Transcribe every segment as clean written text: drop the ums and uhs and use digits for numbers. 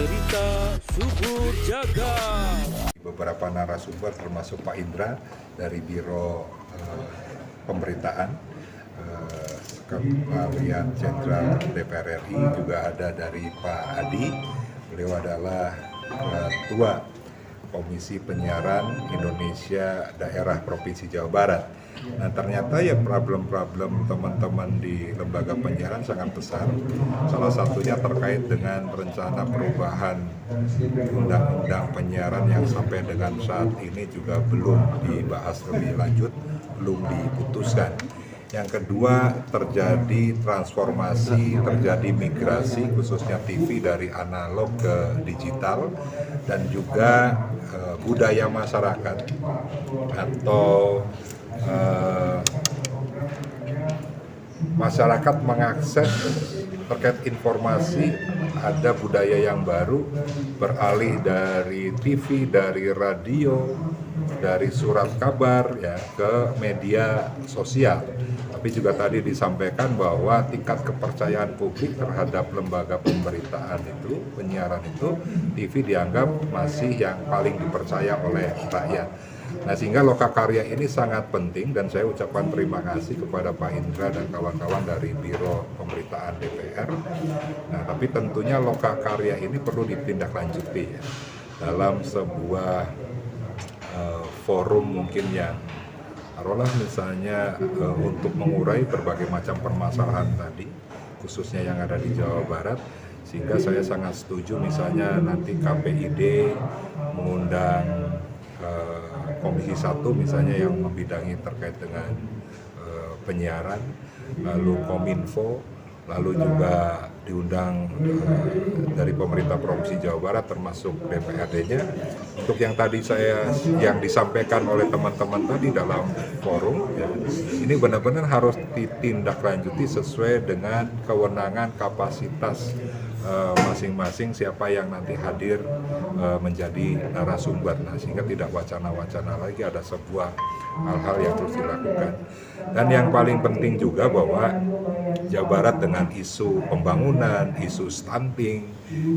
Berita Subur Jagat. Beberapa narasumber termasuk Pak Indra dari Biro Pemberitaan, Sekretariat Jenderal DPR RI, juga ada dari Pak Adi. Beliau adalah Ketua Komisi Penyiaran Indonesia Daerah Provinsi Jawa Barat. Nah, ternyata ya problem-problem teman-teman di lembaga penyiaran sangat besar. Salah satunya terkait dengan rencana perubahan undang-undang penyiaran yang sampai dengan saat ini juga belum dibahas lebih lanjut, belum diputuskan. Yang kedua, terjadi transformasi, terjadi migrasi khususnya TV dari analog ke digital, dan juga budaya masyarakat atau masyarakat mengakses terkait informasi. Ada budaya yang baru, beralih dari TV, dari radio, dari surat kabar ya ke media sosial. Tapi juga tadi disampaikan bahwa tingkat kepercayaan publik terhadap lembaga pemberitaan itu, penyiaran itu, TV dianggap masih yang paling dipercaya oleh rakyat. Nah, sehingga Lokakarya ini sangat penting, dan saya ucapkan terima kasih kepada Pak Indra dan kawan-kawan dari Biro Pemberitaan DPR. Nah, tapi tentunya Lokakarya ini perlu ditindaklanjuti ya, dalam sebuah forum mungkin yang taruhlah misalnya untuk mengurai berbagai macam permasalahan tadi, khususnya yang ada di Jawa Barat. Sehingga saya sangat setuju misalnya nanti KPID mengundang Komisi 1 misalnya yang membidangi terkait dengan penyiaran, lalu Kominfo, lalu juga diundang dari pemerintah Provinsi Jawa Barat termasuk DPRD-nya. Untuk yang tadi yang disampaikan oleh teman-teman tadi dalam forum ya, ini benar-benar harus ditindaklanjuti sesuai dengan kewenangan kapasitas masing-masing siapa yang nanti hadir menjadi narasumber. Nah, sehingga tidak wacana-wacana lagi, ada sebuah hal-hal yang terus dilakukan. Dan yang paling penting juga bahwa Jawa Barat dengan isu pembangunan, isu stunting,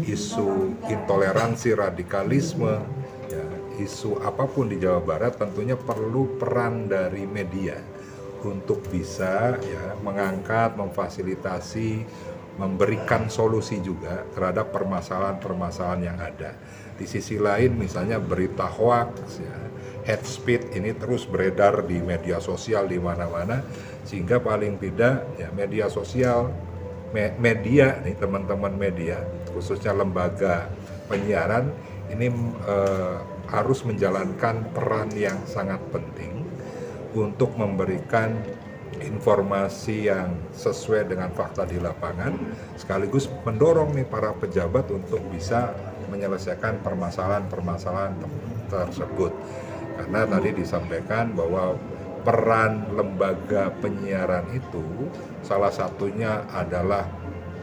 isu intoleransi radikalisme, ya, isu apapun di Jawa Barat tentunya perlu peran dari media untuk bisa ya mengangkat, memfasilitasi, memberikan solusi juga terhadap permasalahan-permasalahan yang ada. Di sisi lain misalnya berita hoax, ya, hate speech ini terus beredar di media sosial di mana-mana, sehingga paling tidak ya media sosial, media nih teman-teman media, khususnya lembaga penyiaran ini harus menjalankan peran yang sangat penting untuk memberikan informasi yang sesuai dengan fakta di lapangan, sekaligus mendorong nih para pejabat untuk bisa menyelesaikan permasalahan-permasalahan tersebut. Karena tadi disampaikan bahwa peran lembaga penyiaran itu salah satunya adalah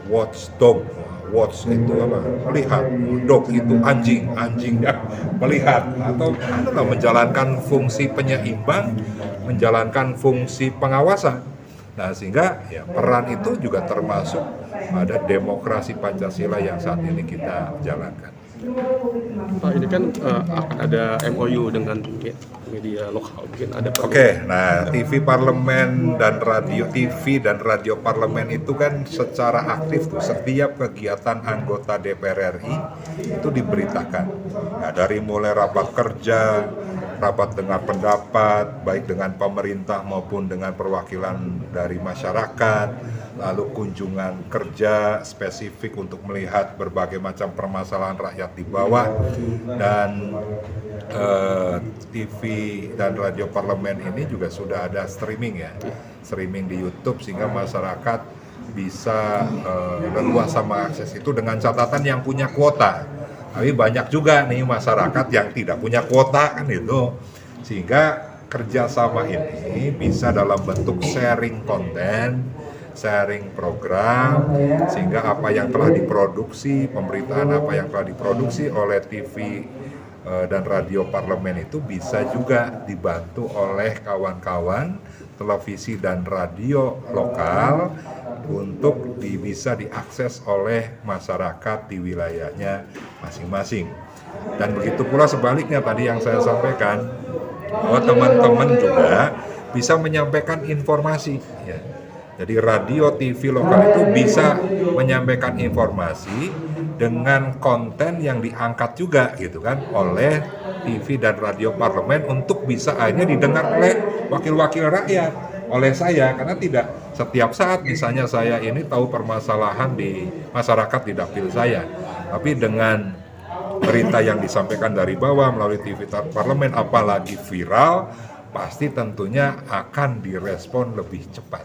watchdog. Watch itu apa? Melihat. Dog itu anjing ya melihat, atau menjalankan fungsi penyeimbang, menjalankan fungsi pengawasan. Nah, sehingga ya peran itu juga termasuk pada demokrasi Pancasila yang saat ini kita jalankan. Pak, ini kan akan ada MOU dengan media lokal, mungkin ada. Oke, nah TV Parlemen dan TV dan radio Parlemen itu kan secara aktif tuh setiap kegiatan anggota DPR RI itu diberitakan. Nah, dari mulai rapat kerja, rapat dengar pendapat, baik dengan pemerintah maupun dengan perwakilan dari masyarakat, lalu kunjungan kerja spesifik untuk melihat berbagai macam permasalahan rakyat di bawah, dan TV dan radio Parlemen ini juga sudah ada streaming ya, streaming di YouTube, sehingga masyarakat bisa leluasa mengakses itu dengan catatan yang punya kuota. Tapi banyak juga nih masyarakat yang tidak punya kuota kan itu, sehingga kerjasama ini bisa dalam bentuk sharing konten, sharing program, sehingga apa yang telah diproduksi, pemberitaan apa yang telah diproduksi oleh TV dan radio Parlemen itu bisa juga dibantu oleh kawan-kawan televisi dan radio lokal untuk bisa diakses oleh masyarakat di wilayahnya masing-masing. Dan begitu pula sebaliknya tadi yang saya sampaikan, bahwa teman-teman juga bisa menyampaikan informasi. Ya. Jadi radio, TV lokal itu bisa menyampaikan informasi dengan konten yang diangkat juga gitu kan oleh TV dan radio parlemen untuk bisa akhirnya didengar oleh wakil-wakil rakyat, oleh saya, karena tidak setiap saat misalnya saya ini tahu permasalahan di masyarakat di dapil saya, tapi dengan berita yang disampaikan dari bawah melalui TV parlemen apalagi viral, pasti tentunya akan direspon lebih cepat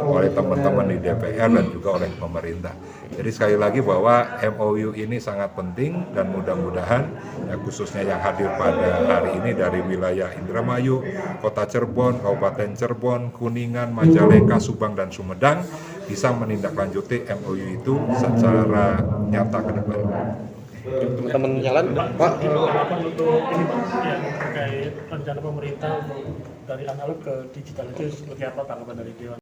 oleh teman-teman di DPR dan juga oleh pemerintah. Jadi sekali lagi bahwa MOU ini sangat penting dan mudah-mudahan ya, khususnya yang hadir pada hari ini dari wilayah Indramayu, Kota Cirebon, Kabupaten Cirebon, Kuningan, Majalengka, Subang, dan Sumedang bisa menindaklanjuti MOU itu secara nyata ke depan. Teman-teman yang lain, Pak. Apa untuk ini Pak yang terkait rencana pemerintah untuk dari analog ke digital itu seperti apa tanggapan dari Dewan